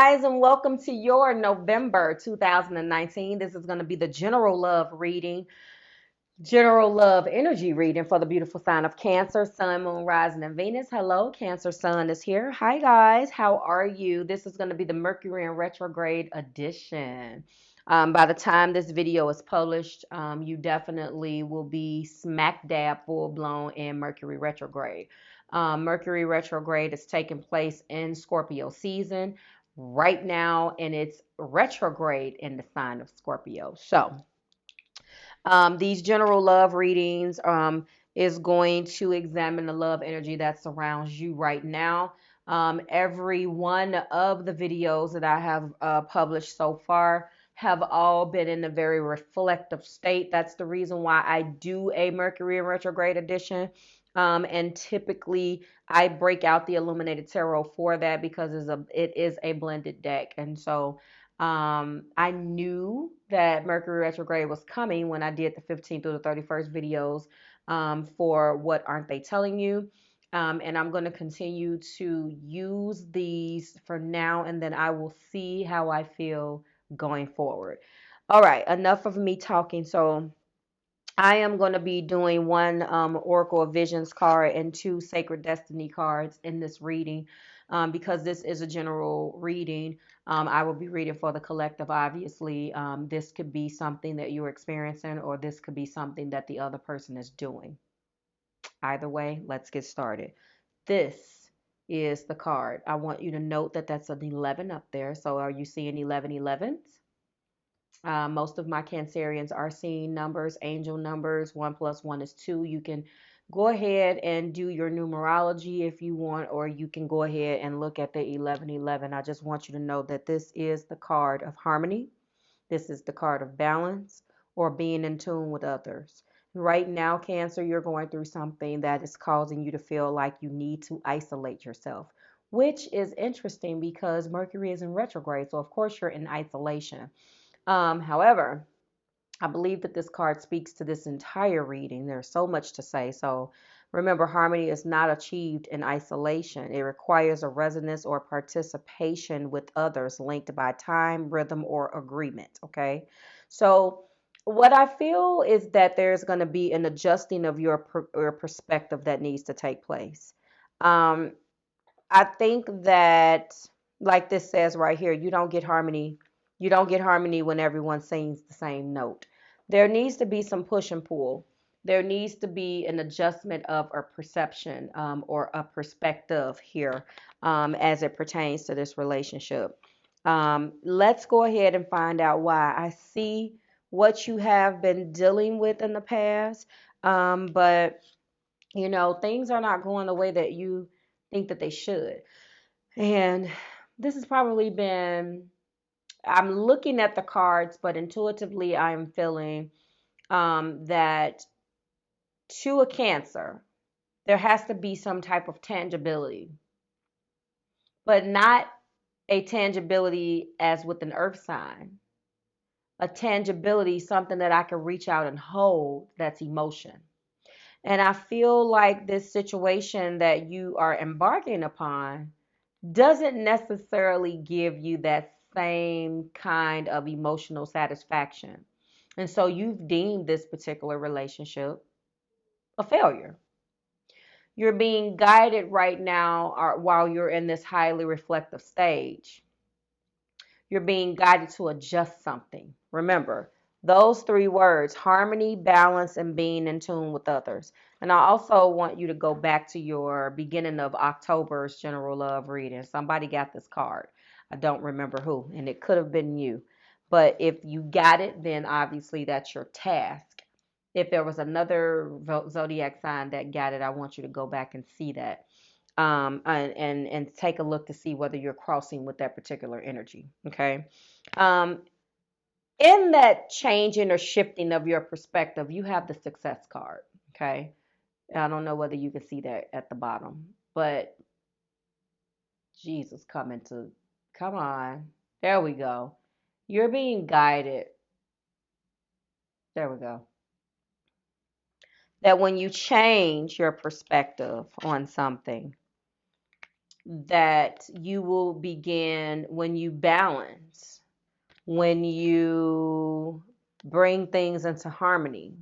guys, and welcome to your November 2019. This is going to be the general love reading, general love energy reading for the beautiful sign of Cancer, Sun, Moon, Rising, and Venus. Hello, Cancer Sun is here. Hi, guys. How are you? This is going to be the Mercury in retrograde edition. By the time this video is published, you definitely will be smack dab full blown in Mercury retrograde. Mercury retrograde is taking place in Scorpio season right now, and it's retrograde in the sign of Scorpio. So, these general love readings is going to examine the love energy that surrounds you right now. Every one of the videos that I have published so far have all been in a very reflective state. That's the reason why I do a Mercury in retrograde edition. And typically I break out the Illuminated Tarot for that because it is a blended deck. And so I knew that Mercury retrograde was coming when I did the 15th through the 31st videos for What Aren't They Telling You? And I'm going to continue to use these for now, and then I will see how I feel going forward. All right, enough of me talking. So I am going to be doing one Oracle of Visions card and two Sacred Destiny cards in this reading because this is a general reading. I will be reading for the collective, obviously. This could be something that you're experiencing, or this could be something that the other person is doing. Either way, let's get started. This is the card. I want you to note that that's an 11 up there. So are you seeing 1111s? Most of my Cancerians are seeing numbers, angel numbers. 1 plus 1 is 2. You can go ahead and do your numerology if you want, or you can go ahead and look at the 1111. I just want you to know that this is the card of harmony. This is the card of balance or being in tune with others. Right now, Cancer, you're going through something that is causing you to feel like you need to isolate yourself, which is interesting because Mercury is in retrograde. So, of course, you're in isolation. However, I believe that this card speaks to this entire reading. There's so much to say. So remember, harmony is not achieved in isolation. It requires a resonance or participation with others linked by time, rhythm, or agreement. Okay. So what I feel is that there's going to be an adjusting of your perspective that needs to take place. Um, I think that, like this says right here, you don't get harmony. You don't get harmony when everyone sings the same note. There needs to be some push and pull. There needs to be an adjustment of a perception or a perspective here as it pertains to this relationship. Let's go ahead and find out why. I see what you have been dealing with in the past, but things are not going the way that you think that they should. And this has probably been, I'm looking at the cards, but intuitively I'm feeling that to a Cancer, there has to be some type of tangibility, but not a tangibility as with an earth sign. A tangibility, something that I can reach out and hold, that's emotion. And I feel like this situation that you are embarking upon doesn't necessarily give you that same kind of emotional satisfaction. And so you've deemed this particular relationship a failure. You're being guided right now while you're in this highly reflective stage. You're being guided to adjust something. Remember, those three words: harmony, balance, and being in tune with others. And I also want you to go back to your beginning of October's general love reading. Somebody got this card. I don't remember who, and it could have been you. But if you got it, then obviously that's your task. If there was another zodiac sign that got it, I want you to go back and see that and take a look to see whether you're crossing with that particular energy. Okay. Um, in that changing or shifting of your perspective, you have the success card. Okay. I don't know whether you can see that at the bottom, but Jesus come on. There we go. You're being guided. There we go. That when you change your perspective on something, that you will begin when you balance, when you bring things into harmony,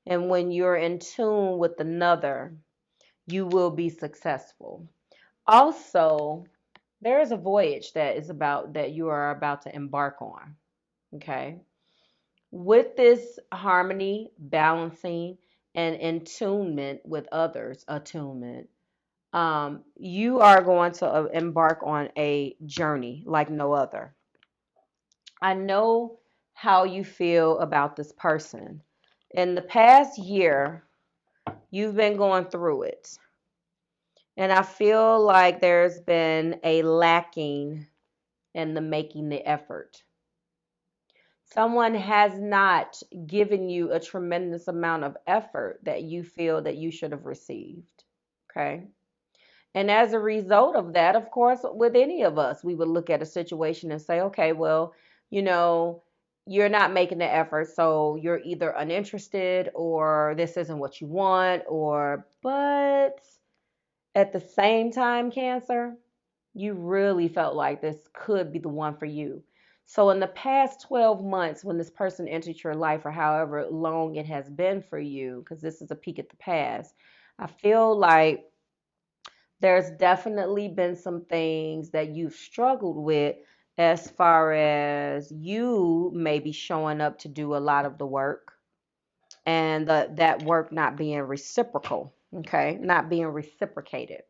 and when you're in tune with another, you will be successful. Also, there is a voyage that you are about to embark on. Okay. With this harmony, balancing, and attunement with others, you are going to embark on a journey like no other. I know how you feel about this person. In the past year, you've been going through it. And I feel like there's been a lacking in the making the effort. Someone has not given you a tremendous amount of effort that you feel that you should have received. Okay. And as a result of that, of course, with any of us, we would look at a situation and say, okay, well, you know, you're not making the effort, so you're either uninterested or this isn't what you want, but at the same time, Cancer, you really felt like this could be the one for you. So, in the past 12 months, when this person entered your life, or however long it has been for you, because this is a peek at the past, I feel like there's definitely been some things that you've struggled with as far as you maybe showing up to do a lot of the work and that work not being reciprocal, okay, not being reciprocated.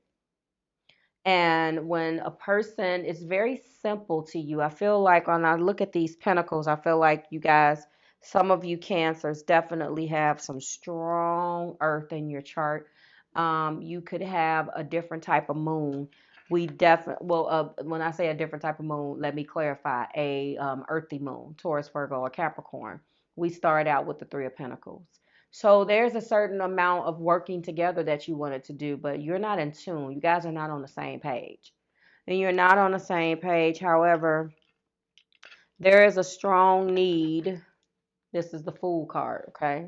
And when a person is very simple to you, I feel like when I look at these pentacles, I feel like you guys, some of you cancers definitely have some strong earth in your chart. You could have a different type of moon. We definitely, well, when I say a different type of moon, let me clarify, a earthy moon, Taurus, Virgo, or Capricorn. We start out with the Three of Pentacles. So there's a certain amount of working together that you wanted to do, but you're not in tune. You guys are not on the same page. And you're not on the same page. However, there is a strong need. This is the Fool card, okay?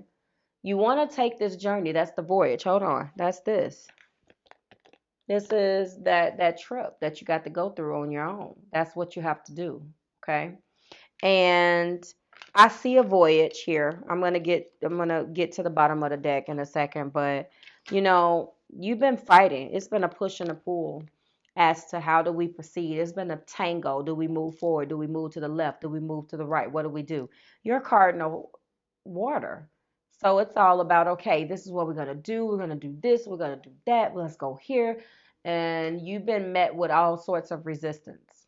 You want to take this journey. That's the voyage. Hold on. That's this. This is that trip that you got to go through on your own. That's what you have to do, okay? And I see a voyage here. I'm gonna get to the bottom of the deck in a second, but you've been fighting. It's been a push and a pull as to how do we proceed. It's been a tango. Do we move forward? Do we move to the left? Do we move to the right? What do we do? You're cardinal water. So it's all about, okay, this is what we're gonna do. We're gonna do this, we're gonna do that, let's go here. And you've been met with all sorts of resistance.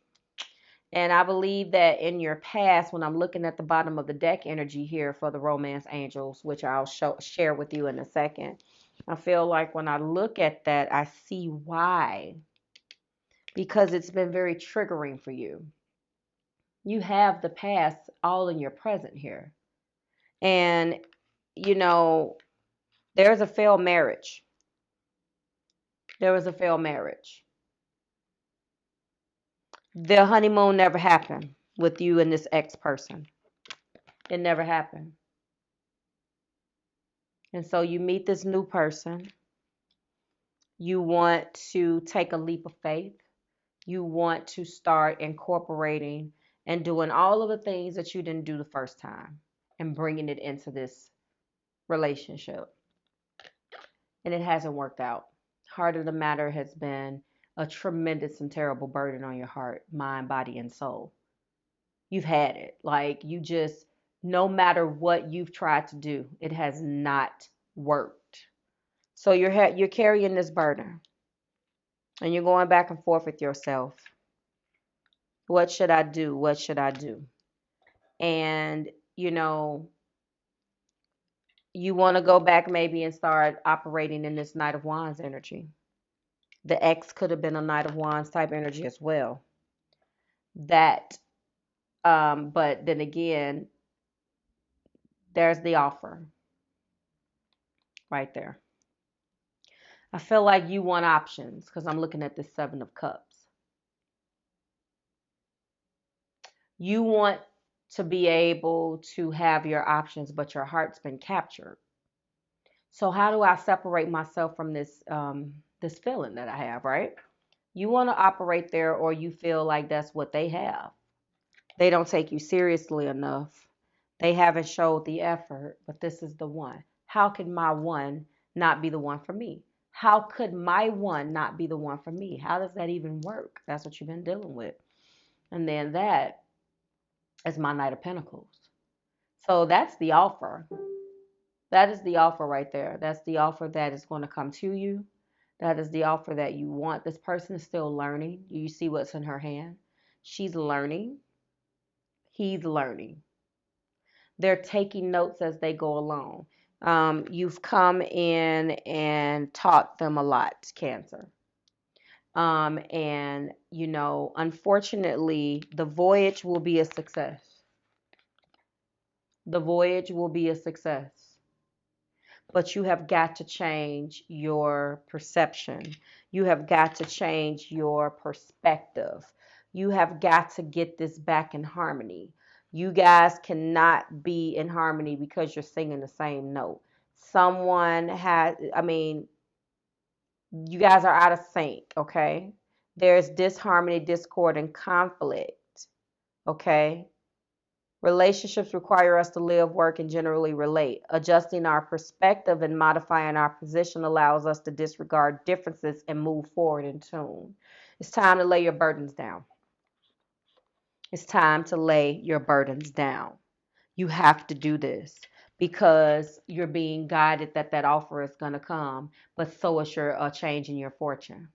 And I believe that in your past, when I'm looking at the bottom of the deck energy here for the romance angels, which I'll share with you in a second, I feel like when I look at that, I see why. Because it's been very triggering for you. You have the past all in your present here. And, you know, there's a failed marriage. There was a failed marriage. The honeymoon never happened with you and this ex person. It never happened. And so you meet this new person. You want to take a leap of faith. You want to start incorporating and doing all of the things that you didn't do the first time and bringing it into this relationship. And it hasn't worked out. Heart of the matter has been a tremendous and terrible burden on your heart, mind, body, and soul. You've had it. Like you just, no matter what you've tried to do, it has not worked. So you're carrying this burden and you're going back and forth with yourself. What should I do? What should I do? And you know, you want to go back maybe and start operating in this Knight of Wands energy. The X could have been a Knight of Wands type energy as well. That, but then again, there's the offer right there. I feel like you want options because I'm looking at the Seven of Cups. You want to be able to have your options, but your heart's been captured. So how do I separate myself from this feeling that I have, right? You want to operate there, or you feel like that's what they have. They don't take you seriously enough. They haven't showed the effort, but this is the one. How could my one not be the one for me? How could my one not be the one for me? How does that even work? That's what you've been dealing with. And then that is my Knight of Pentacles. So that's the offer. That is the offer right there. That's the offer that is going to come to you. That is the offer that you want. This person is still learning. You see what's in her hand. She's learning. He's learning. They're taking notes as they go along. You've come in and taught them a lot, Cancer. And, you know, unfortunately, the voyage will be a success. The voyage will be a success. But you have got to change your perception. You have got to change your perspective. You have got to get this back in harmony. You guys cannot be in harmony because you're singing the same note. Someone has, I mean, you guys are out of sync, okay? There's disharmony, discord, and conflict, okay? Relationships require us to live, work, and generally relate. Adjusting our perspective and modifying our position allows us to disregard differences and move forward in tune. It's time to lay your burdens down. It's time to lay your burdens down. You have to do this because you're being guided that that offer is going to come, but so is your change in your fortune.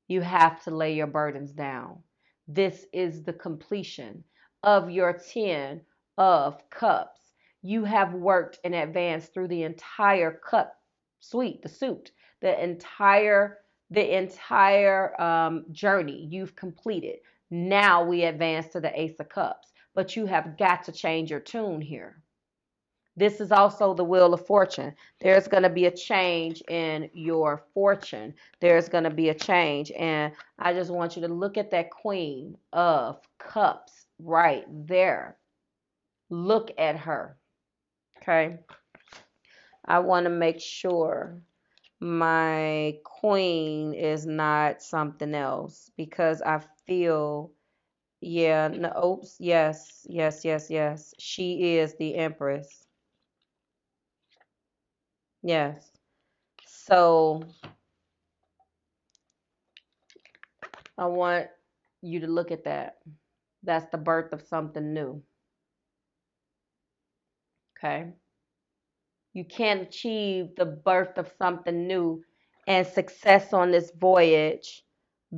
You have to lay your burdens down. This is the completion of your 10 of cups. You have worked in advance through the entire cup suite, the suit, the entire journey you've completed. Now we advance to the Ace of Cups, but you have got to change your tune here. This is also the Wheel of Fortune. There's going to be a change in your fortune. There's going to be a change. And I just want you to look at that Queen of Cups right there. Look at her. Okay. I want to make sure my Queen is not something else because I feel, yeah, no, oops, yes, yes, yes, yes. She is the Empress. Yes. So I want you to look at that. That's the birth of something new. Okay. You can't achieve the birth of something new and success on this voyage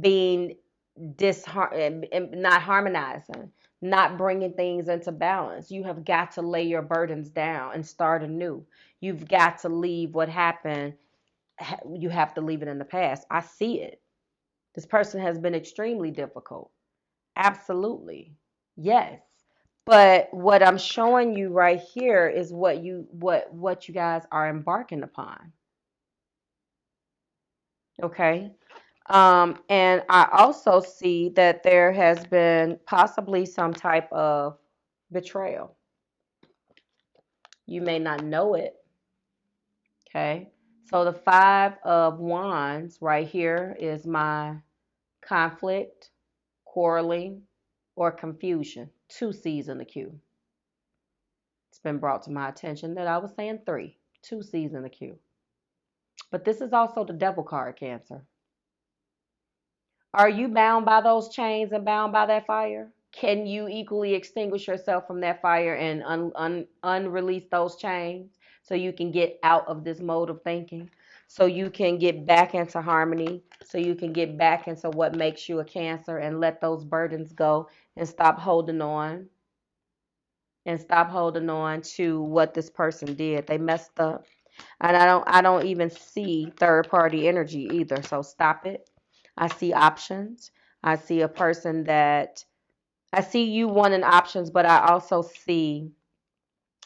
being not harmonizing, not bringing things into balance. You have got to lay your burdens down and start anew. You've got to leave what happened. You have to leave it in the past. I see it. This person has been extremely difficult. Absolutely. Yes. But what I'm showing you right here is what you guys are embarking upon. Okay. And I also see that there has been possibly some type of betrayal. You may not know it. Okay. So the Five of Wands right here is my conflict, quarreling, or confusion. 2 C's in the queue. It's been brought to my attention that I was saying 3. 2 C's in the queue. But this is also the devil card, Cancer. Are you bound by those chains and bound by that fire? Can you equally extinguish yourself from that fire and unrelease those chains so you can get out of this mode of thinking? So you can get back into harmony, so you can get back into what makes you a Cancer and let those burdens go and stop holding on to what this person did. They messed up. And I don't even see third party energy either. So stop it. I see options. I see a person that I see you wanting options, but I also see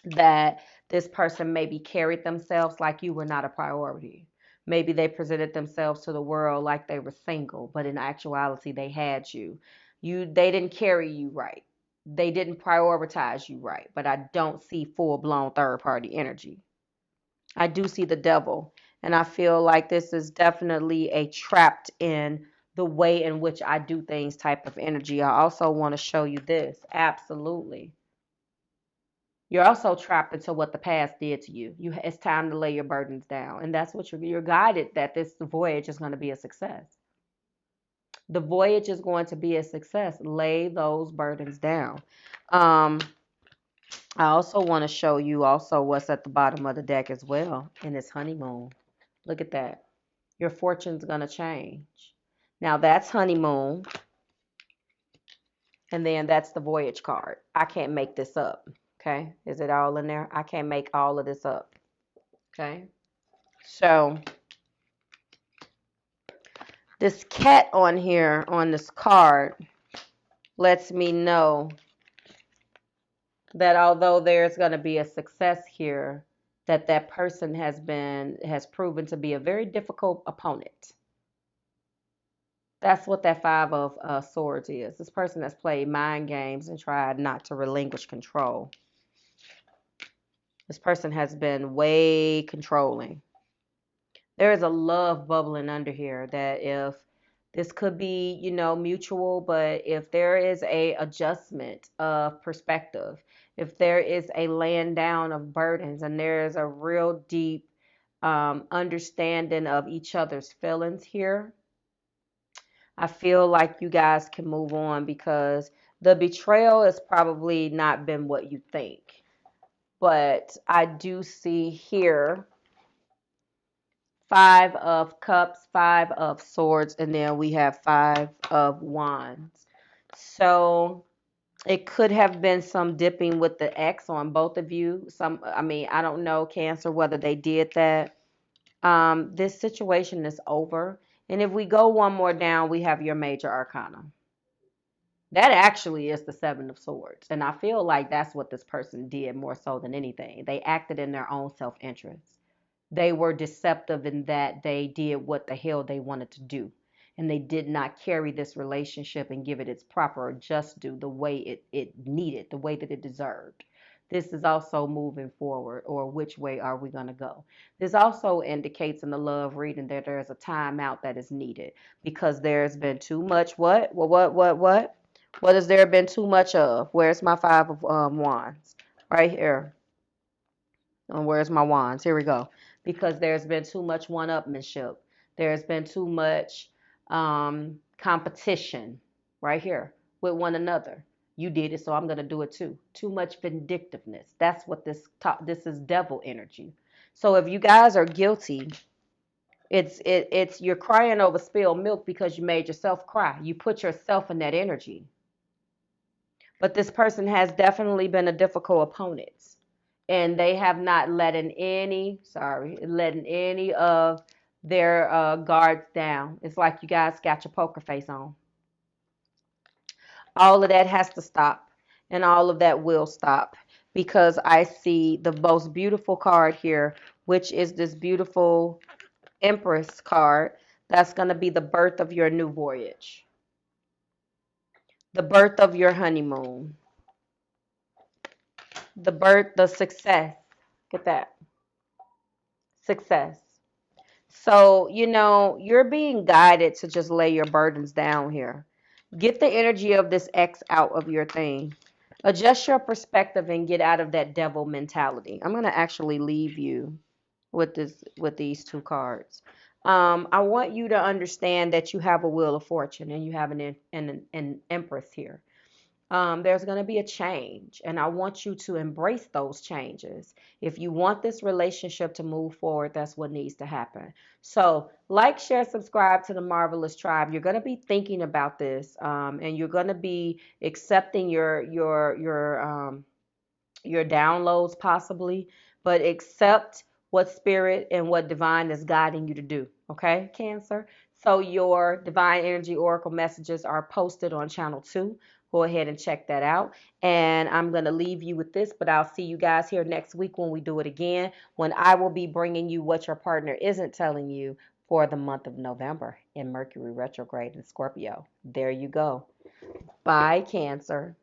that this person maybe carried themselves like you were not a priority. Maybe they presented themselves to the world like they were single, but in actuality they had you. They didn't carry you right. They didn't prioritize you right, but I don't see full-blown third-party energy. I do see the devil, and I feel like this is definitely a trapped in the way in which I do things type of energy. I also want to show you this. Absolutely. You're also trapped into what the past did to you. It's time to lay your burdens down. And that's what you're guided that this voyage is going to be a success. The voyage is going to be a success. Lay those burdens down. Um, I also want to show you also what's at the bottom of the deck as well in this honeymoon. Look at that. Your fortune's going to change. Now that's honeymoon. And then that's the voyage card. I can't make this up. Okay. Is it all in there? I can't make all of this up. Okay. So this cat on here on this card lets me know that although there's going to be a success here, that person has proven to be a very difficult opponent. That's what that Five of Swords is. This person has played mind games and tried not to relinquish control. This person has been way controlling. There is a love bubbling under here that if this could be, you know, mutual, but if there is a adjustment of perspective, if there is a laying down of burdens and there is a real deep understanding of each other's feelings here, I feel like you guys can move on because the betrayal has probably not been what you think. But I do see here Five of Cups, Five of Swords, and then we have Five of Wands. So it could have been some dipping with the X on both of you. I don't know, Cancer, whether they did that. This situation is over. And if we go one more down, we have your major arcana. That actually is the Seven of Swords. And I feel like that's what this person did more so than anything. They acted in their own self-interest. They were deceptive in that they did what the hell they wanted to do. And they did not carry this relationship and give it its proper or just due the way it needed, the way that it deserved. This is also moving forward, or which way are we going to go? This also indicates in the love reading that there's a timeout that is needed because there's been too much what? What? What has there been too much of? Where's my Five of Wands? Right here. And where's my wands? Here we go. Because there's been too much one-upmanship. There's been too much competition right here with one another. You did it, so I'm going to do it too. Too much vindictiveness. That's what this is devil energy. So if you guys are guilty, it's you're crying over spilled milk because you made yourself cry. You put yourself in that energy. But this person has definitely been a difficult opponent. And they have not letting any of their guards down. It's like you guys got your poker face on. All of that has to stop, and all of that will stop because I see the most beautiful card here, which is this beautiful Empress card. That's going to be the birth of your new voyage, the birth of your honeymoon, the success. Get that? Success. So, you know, you're being guided to just lay your burdens down here. Get the energy of this X out of your thing. Adjust your perspective and get out of that devil mentality. I'm going to actually leave you with these two cards. I want you to understand that you have a wheel of fortune and you have an empress here. There's going to be a change, and I want you to embrace those changes. If you want this relationship to move forward, that's what needs to happen. So, like, share, subscribe to the Marvelous Tribe. You're going to be thinking about this, and you're going to be accepting your downloads possibly, but accept what spirit and what divine is guiding you to do. Okay, Cancer? So your divine energy oracle messages are posted on channel 2. Go ahead and check that out. And I'm going to leave you with this, but I'll see you guys here next week when we do it again, when I will be bringing you what your partner isn't telling you for the month of November in Mercury retrograde in Scorpio. There you go. Bye, Cancer.